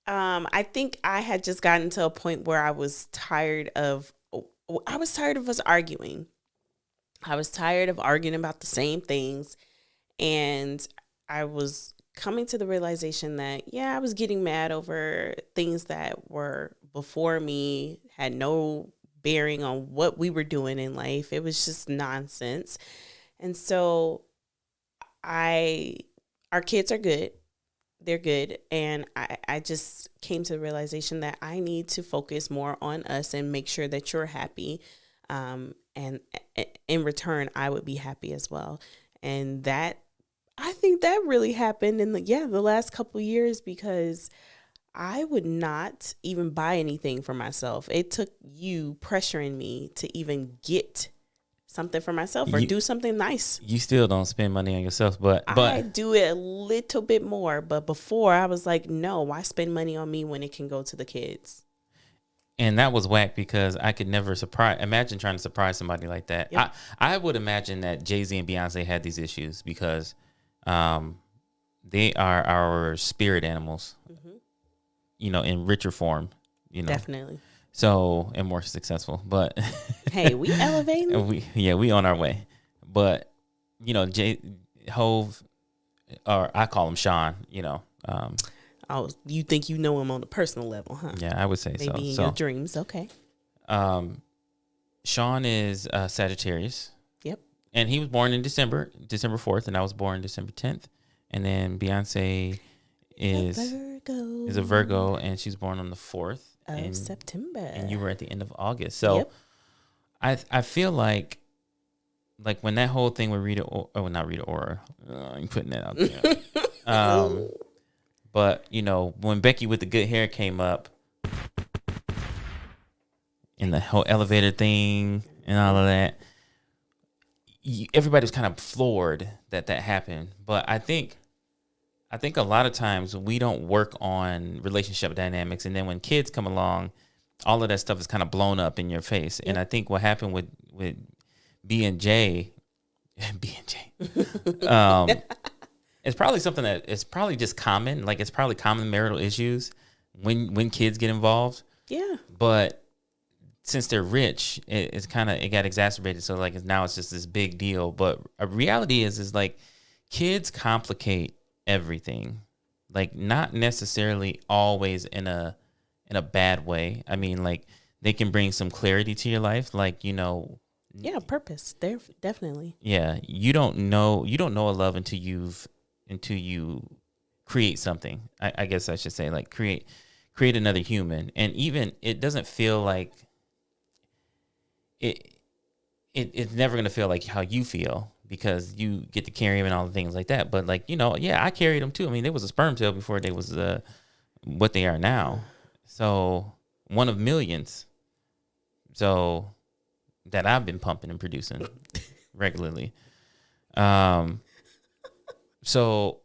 I think I had just gotten to a point where I was tired of us arguing. I was tired of arguing about the same things, and I was coming to the realization that, I was getting mad over things that were before me, had no bearing on what we were doing in life. It was just nonsense. And so our kids are good. They're good. And I just came to the realization that I need to focus more on us and make sure that you're happy. And in return, I would be happy as well. And I think that really happened in the last couple of years, because I would not even buy anything for myself. It took you pressuring me to even get something for myself or do something nice. You still don't spend money on yourself, but I do it a little bit more. But before, I was like, no, why spend money on me when it can go to the kids? And that was whack, because I could never imagine trying to surprise somebody like that. Yep. I would imagine that Jay-Z and Beyonce had these issues because they are our spirit animals, in richer form, Definitely. So, and more successful, but hey, we elevating. we on our way. But, Hove, or I call him Sean, Oh, you think you know him on the personal level, huh? Yeah, I would say so. Maybe in your dreams, okay. Sean is Sagittarius. Yep. And he was born in December 4th, and I was born December 10th. And then Beyonce is a Virgo, and she's born on the 4th of September. And you were at the end of August. So I feel like when that whole thing with not Rita Ora, I'm putting that out there. But, when Becky with the good hair came up in the whole elevator thing and all of that, everybody was kind of floored that happened. But I think a lot of times we don't work on relationship dynamics. And then when kids come along, all of that stuff is kind of blown up in your face. Yep. And I think what happened with B&J, it's probably something that it's probably just common. Like, it's probably common marital issues when kids get involved. Yeah. But since they're rich, it got exacerbated. So now it's just this big deal. But a reality is like kids complicate everything. Like, not necessarily always in a bad way. I mean, like, they can bring some clarity to your life. Like, yeah, purpose. They're definitely. Yeah, you don't know a love until you create something. I guess I should say, like, create another human. And even it doesn't feel like it's never going to feel like how you feel, because you get to carry him and all the things like that. But I carried him too. I mean, there was a sperm cell before they was what they are now. So one of millions. So that I've been pumping and producing regularly. So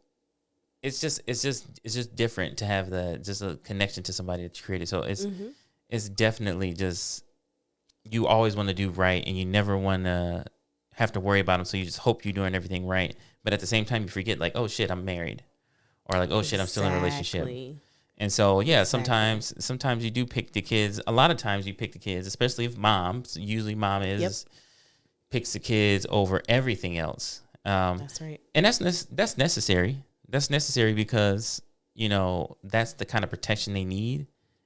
it's just different to have just a connection to somebody that you created. So it's definitely just, you always want to do right, and you never want to have to worry about them. So you just hope you're doing everything right. But at the same time, you forget, like, oh shit, I'm married, or like, oh shit, I'm still in a relationship. And so, yeah, sometimes you do pick the kids. A lot of times you pick the kids, especially if usually mom picks the kids over everything else. That's right. And that's necessary. That's necessary because, that's the kind of protection they need.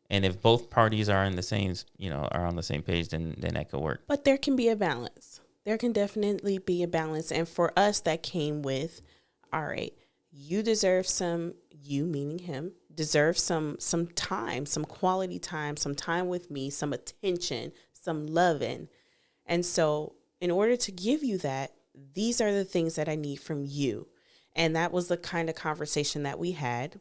And if both parties are in the same, are on the same page, then that could work. But there can be a balance. There can definitely be a balance. And for us, that came with, all right, you deserve you meaning him, deserve some time, some quality time, some time with me, some attention, some loving. And so in order to give you that, these are the things that I need from you. And that was the kind of conversation that we had.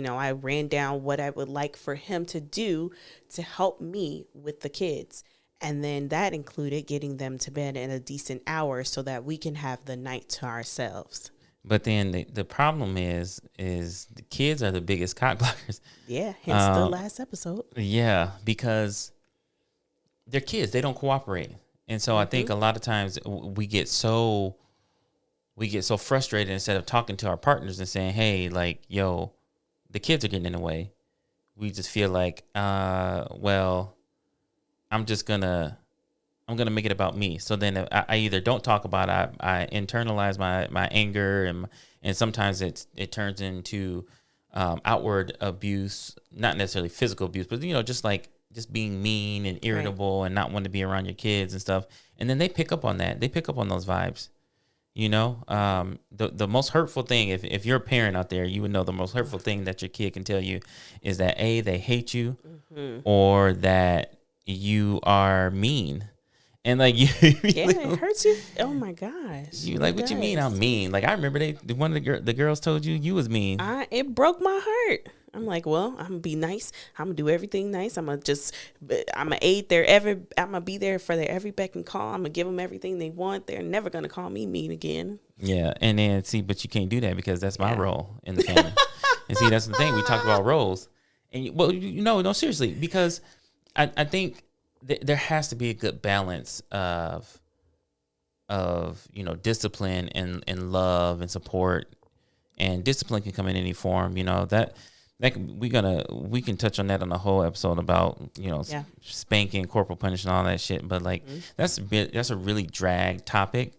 I ran down what I would like for him to do to help me with the kids. And then that included getting them to bed in a decent hour so that we can have the night to ourselves. But then the problem is the kids are the biggest cock blockers. Yeah, hence the last episode. Yeah, because they're kids. They don't cooperate. And so I think a lot of times we get so frustrated, instead of talking to our partners and saying, hey, like, yo, the kids are getting in the way. We just feel like, well, I'm going to make it about me. So then I either don't talk about it, I internalize my anger, and sometimes it turns into outward abuse, not necessarily physical abuse, but, just being mean and irritable, right, and not wanting to be around your kids and stuff. And then they pick up on that. They pick up on those vibes. You know, the most hurtful thing, if you're a parent out there, you would know the most hurtful thing that your kid can tell you is that A, they hate you, or that you are mean. And like you, Yeah, it hurts you. Oh my gosh. You like, what you mean I'm mean? Like I remember one of the girls told you was mean. It broke my heart. I'm like, well, I'm gonna be nice. I'm gonna do everything nice. I'm gonna aid I'm gonna be there for their every beck and call. I'm gonna give them everything they want. They're never gonna call me mean again. Yeah, and then see, but you can't do that because that's my role in the family. And see, that's the thing. We talk about roles, and no, seriously, because I think there has to be a good balance of discipline and love and support, and discipline can come in any form. We can touch on that on a whole episode about spanking, corporal punishment, all that shit. But like that's a really drag topic.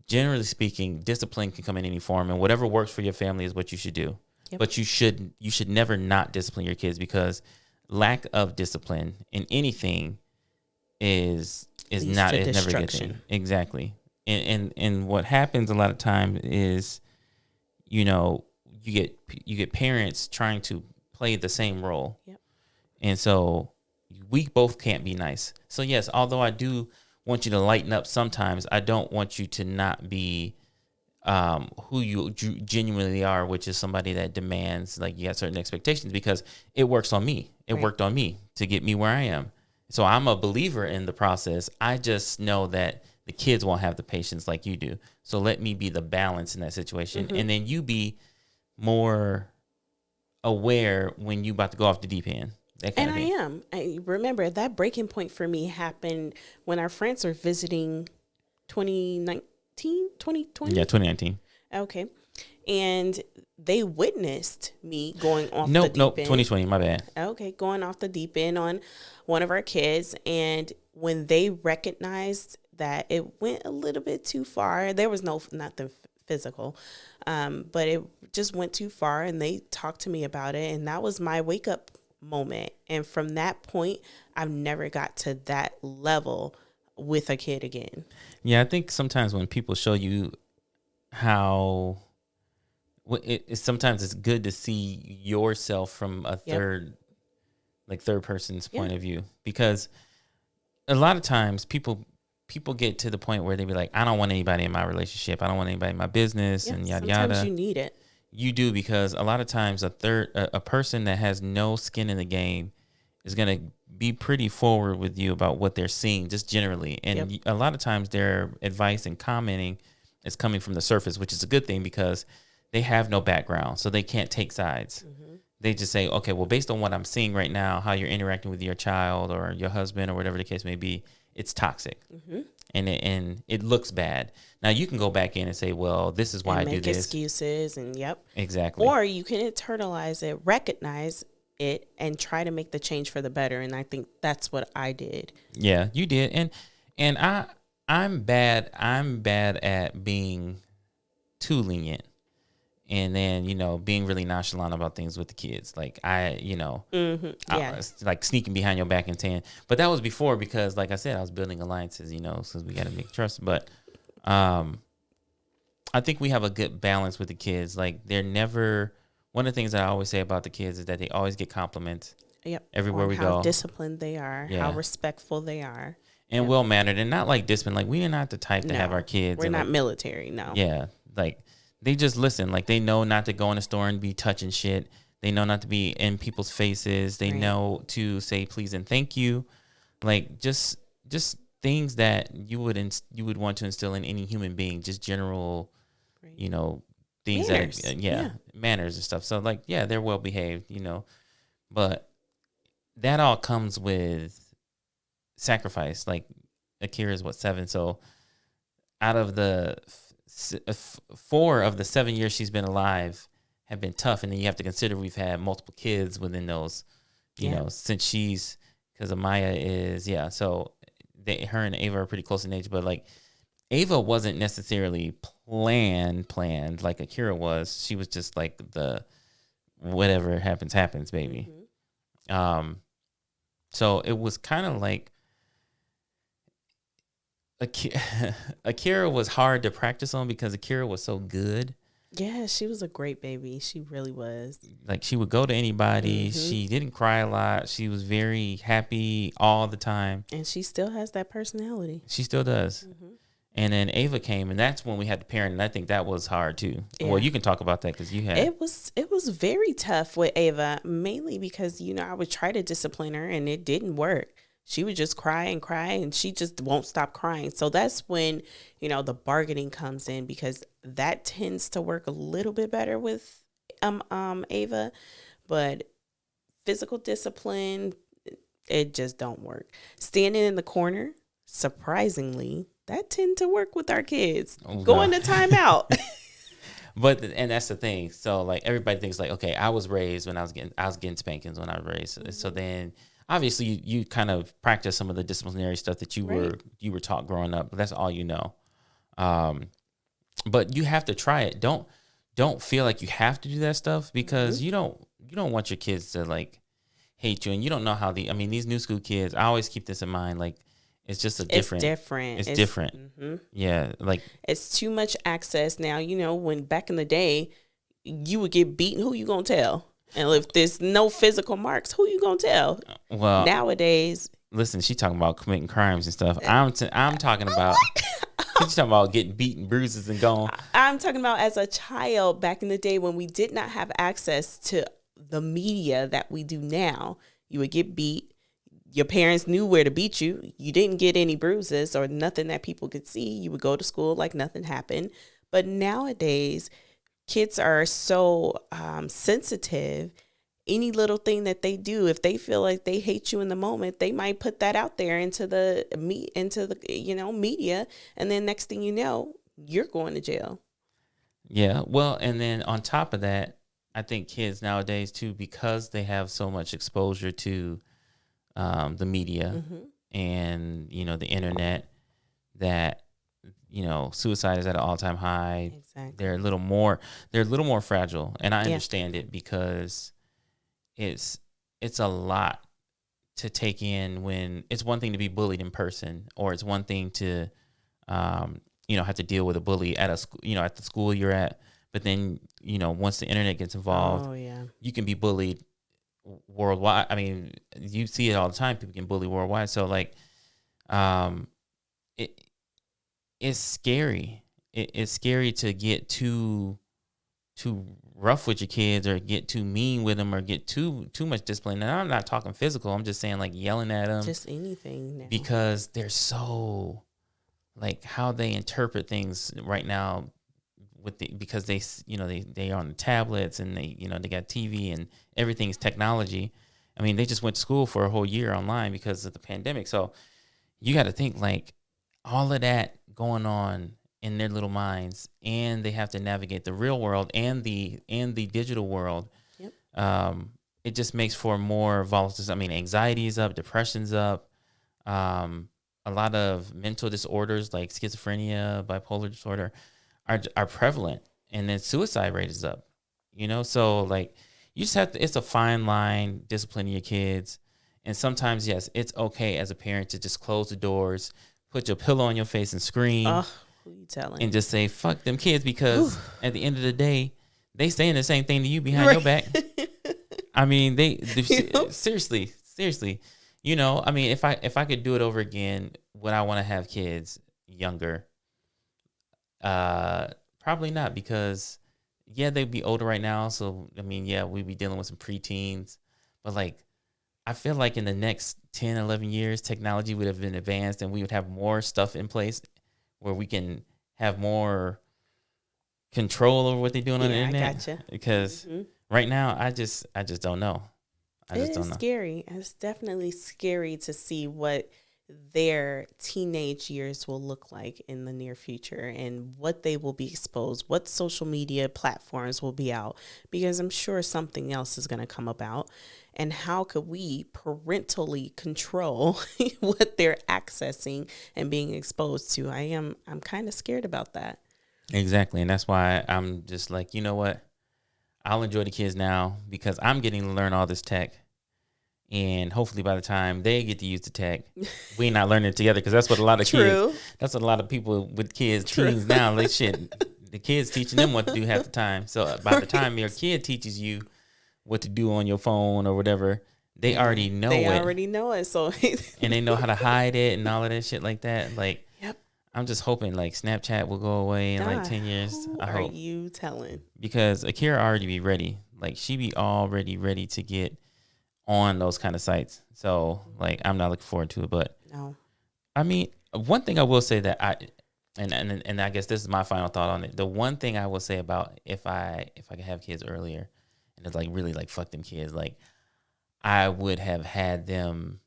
Generally speaking, discipline can come in any form, and whatever works for your family is what you should do. Yep. But you should never not discipline your kids, because lack of discipline in anything is never a good thing. Exactly. And what happens a lot of times is, you get parents trying to play the same role. Yep. And so we both can't be nice. So yes, although I do want you to lighten up sometimes, I don't want you to not be who you genuinely are, which is somebody that demands, like, you have certain expectations, because it works on me. It worked on me to get me where I am. So I'm a believer in the process. I just know that the kids won't have the patience like you do. So let me be the balance in that situation. And then you be more aware when you about to go off the deep end. And I am. I remember that breaking point for me happened when our friends were visiting 2020. Yeah, 2019. Okay. And they witnessed me going off the deep end. 2020, my bad. Okay, going off the deep end on one of our kids. And when they recognized that it went a little bit too far, there was nothing physical, but it just went too far, and they talked to me about it, and that was my wake up moment. And from that point, I've never got to that level with a kid again. Yeah, I think sometimes when people show you how sometimes it's good to see yourself from a third person's point of view, because a lot of times people get to the point where they be like, I don't want anybody in my relationship. I don't want anybody in my business, and yada yada. Sometimes you need it. You do, because a lot of times a person that has no skin in the game is going to be pretty forward with you about what they're seeing, just generally. And a lot of times their advice and commenting is coming from the surface, which is a good thing, because they have no background, so they can't take sides. They just say, okay, well, based on what I'm seeing right now, how you're interacting with your child or your husband or whatever the case may be, it's toxic. And it looks bad. Now you can go back in and say, well, this is why I do this. Make excuses and exactly. Or you can internalize it, recognize it, and try to make the change for the better. And I think that's what I did. Yeah, you did. And I'm bad at being too lenient. And then, being really nonchalant about things with the kids. Like I was like sneaking behind your back and saying, but that was before, because like I said, I was building alliances, because we got to make trust. But I think we have a good balance with the kids. Like they're never, one of the things that I always say about the kids is that they always get compliments. Yep. Everywhere we go. How disciplined they are, how respectful they are. And well-mannered, and not like disciplined. Like we're not the type to have our kids. We're not military, no. Yeah. Like, they just listen. Like, they know not to go in the store and be touching shit. They know not to be in people's faces. They know to say please and thank you. Like, just things that you would want to instill in any human being. Just general, things manners. Manners and stuff. So, like, they're well behaved, But that all comes with sacrifice. Like, Akira's 7, so out of the 4 of the 7 years she's been alive have been tough, and then you have to consider we've had multiple kids within those, since because Amaya is so her and Ava are pretty close in age, but like Ava wasn't necessarily planned like Akira was. She was just like the whatever happens, baby. So it was kind of like Akira was hard to practice on because Akira was so good. Yeah, she was a great baby. She really was. Like, she would go to anybody. She didn't cry a lot. She was very happy all the time. And she still has that personality. She still does. And then Ava came, and that's when we had to parent, and I think that was hard too. Yeah. Well, you can talk about that because you had. It was very tough with Ava, mainly because, I would try to discipline her and it didn't work. She would just cry and she just won't stop crying. So that's when, the bargaining comes in, because that tends to work a little bit better with Ava, but physical discipline, it just don't work. Standing in the corner, surprisingly, that tend to work with our kids. Going to timeout. And that's the thing. So like, everybody thinks like, okay, I was raised when I was getting spankings when I was raised. So then obviously you kind of practice some of the disciplinary stuff that you were taught growing up, but that's all you know. But you have to try it. Don't feel like you have to do that stuff, because you don't want your kids to like hate you, and you don't know how these new school kids, I always keep this in mind, like, it's just it's different. Yeah. Like, it's too much access now. When back in the day you would get beaten, who you gonna tell? And if there's no physical marks, who you gonna tell? Well, nowadays, listen, she talking about committing crimes and stuff. I'm talking about, she's talking about getting beaten, bruises, and gone. I'm talking about as a child back in the day when we did not have access to the media that we do now. You would get beat. Your parents knew where to beat you. You didn't get any bruises or nothing that people could see. You would go to school like nothing happened. But nowadays, kids are so sensitive. Any little thing that they do, if they feel like they hate you in the moment, they might put that out there into the media, and then next thing you know, you're going to jail. Yeah, well, and then on top of that, I think kids nowadays too, because they have so much exposure to the media and the internet, that suicide is at an all-time high. Exactly. They're a little more fragile, and I understand it, because it's a lot to take in. When it's one thing to be bullied in person, or it's one thing to have to deal with a bully at at the school you're at, but then once the internet gets involved, you can be bullied worldwide. I mean, you see it all the time. People can bully worldwide. So like, it's scary. It's scary to get too rough with your kids, or get too mean with them, or get too much discipline. And I'm not talking physical. I'm just saying like yelling at them. Just anything now. Because they're so, like, how they interpret things right now, because they are on the tablets, and they got TV, and everything's technology. I mean, they just went to school for a whole year online because of the pandemic. So you got to think, like, all of that going on in their little minds, and they have to navigate the real world and the digital world. Yep. It just makes for more volatile. I mean, anxiety is up, depression's up. A lot of mental disorders like schizophrenia, bipolar disorder are prevalent, and then suicide rate is up. So like, you just have to. It's a fine line disciplining your kids, and sometimes, yes, it's okay as a parent to just close the doors, put your pillow on your face, and scream. Who you telling? And just say, fuck them kids, because at the end of the day, they saying the same thing to you behind your back. I mean, they seriously. I mean, if I could do it over again, would I want to have kids younger? Probably not, because they'd be older right now. So, I mean, we'd be dealing with some preteens, but like, I feel like in the next 10, 11 years, technology would have been advanced, and we would have more stuff in place where we can have more control over what they're doing on the internet. I gotcha. Because right now, I just don't know. It's scary. It's definitely scary to see what their teenage years will look like in the near future, and what they will be exposed, what social media platforms will be out, because I'm sure something else is going to come about. And how could we parentally control what they're accessing and being exposed to? I'm kind of scared about that. Exactly. And that's why I'm just like, you know what? I'll enjoy the kids now, because I'm getting to learn all this tech. And hopefully by the time they get to use the tech, we not learning it together, because that's what a lot of kids, that's what a lot of people with kids, teens now, like the kids teaching them what to do half the time. So by the time your kid teaches you what to do on your phone or whatever, they already know it. They already know it. So and they know how to hide it and all of that shit like that. Like, yep. I'm just hoping like Snapchat will go away in like 10 years. Who I are hope. you telling? Because Akira already be ready. Like, she be already ready to get on those kind of sites. So like, I'm not looking forward to it. But no, I mean, one thing I will say that and I guess this is my final thought on it. The one thing I will say about if I could have kids earlier, and it's like really like fuck them kids, like I would have had them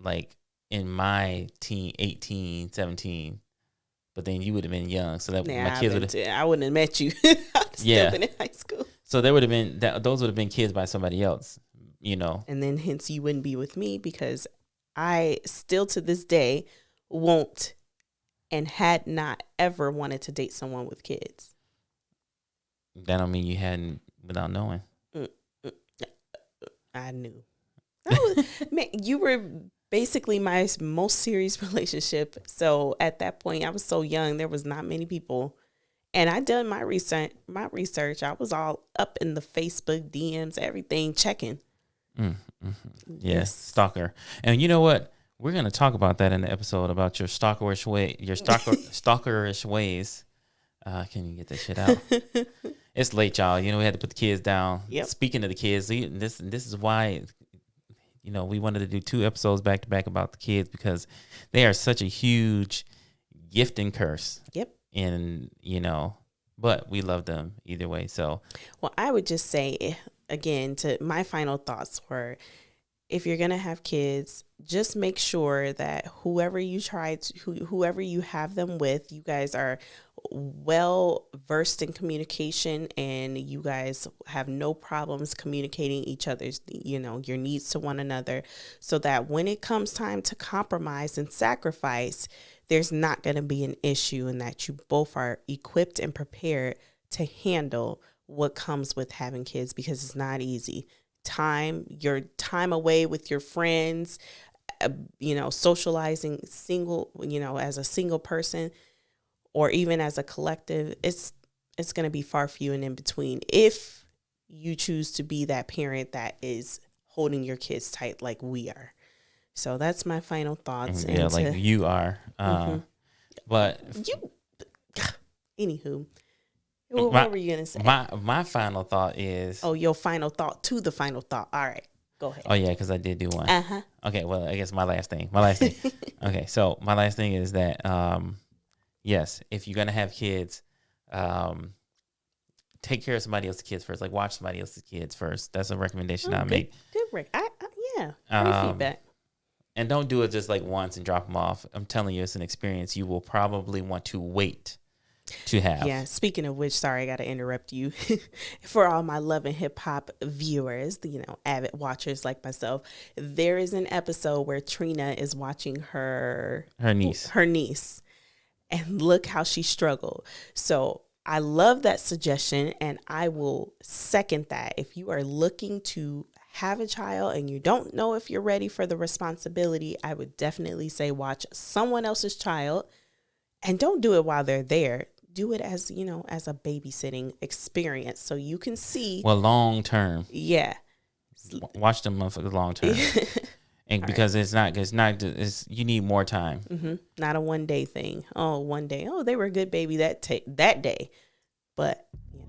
like in my 18, 17, but then you would have been young. So that my kids would have, I wouldn't have met you. I'd still been in high school. So there would have been those would have been kids by somebody else, you know. And then hence you wouldn't be with me, because I still to this day won't and had not ever wanted to date someone with kids. That don't mean you hadn't without knowing. I knew. Man, you were basically my most serious relationship. So at that point, I was so young. There was not many people. And I done my research. I was all up in the Facebook DMs, everything, checking. Yes, stalker. And you know what? We're gonna talk about that in the episode about your stalkerish ways. Can you get that shit out? It's late, y'all. You know, we had to put the kids down. Yep. Speaking of the kids, this is why, you know, we wanted to do 2 episodes back to back about the kids, because they are such a huge gift and curse. Yep. And, you know, but we love them either way. So, well, I would just say, again, to my final thoughts were, if you're going to have kids, just make sure that whoever you have them with, you guys are well versed in communication, and you guys have no problems communicating each other's, you know, your needs to one another, so that when it comes time to compromise and sacrifice, there's not going to be an issue, and that you both are equipped and prepared to handle what comes with having kids, because it's not easy. Your time away with your friends, you know, socializing single, you know, as a single person, or even as a collective, it's going to be far few and in between if you choose to be that parent that is holding your kids tight like we are. So that's my final thoughts. Yeah, like you are. But anywho, what were you going to say? My final thought is... Oh, your final thought to the final thought. All right, go ahead. Oh, yeah, because I did do one. Uh-huh. Okay, well, I guess my last thing. Okay, so my last thing is that, yes, if you're going to have kids, take care of somebody else's kids first. Like, watch somebody else's kids first. That's a recommendation I make. Good, Rick. Yeah, great feedback. And don't do it just like once and drop them off. I'm telling you, it's an experience you will probably want to wait to have. Yeah, speaking of which, sorry, I got to interrupt you. For all my Love and Hip Hop viewers, you know, avid watchers like myself, there is an episode where Trina is watching her niece, and look how she struggled. So I love that suggestion, and I will second that. If you are looking to have a child and you don't know if you're ready for the responsibility, I would definitely say watch someone else's child, and don't do it while they're there. Do it as, you know, as a babysitting experience, so you can see. Well, long term. Yeah. Watch them for the long term. And because it's you need more time. Mm-hmm. Not a one day thing. Oh, one day. Oh, they were a good baby that day. But, you know.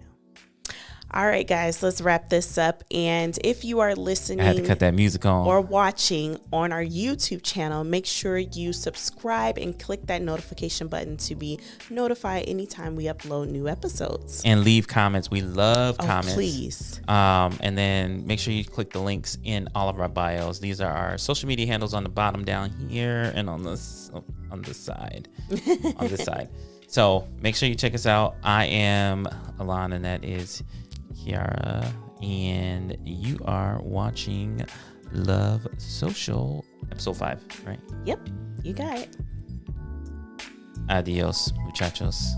All right, guys, let's wrap this up. And if you are listening, I had to cut that music on, or watching on our YouTube channel, make sure you subscribe and click that notification button to be notified anytime we upload new episodes. And leave comments. We love comments. Please. And then make sure you click the links in all of our bios. These are our social media handles on the bottom down here and on this side. On this side. So make sure you check us out. I am Alana, and that is Kiara, and you are watching Love Social, episode 5, right? Yep, you got it. Adios, muchachos.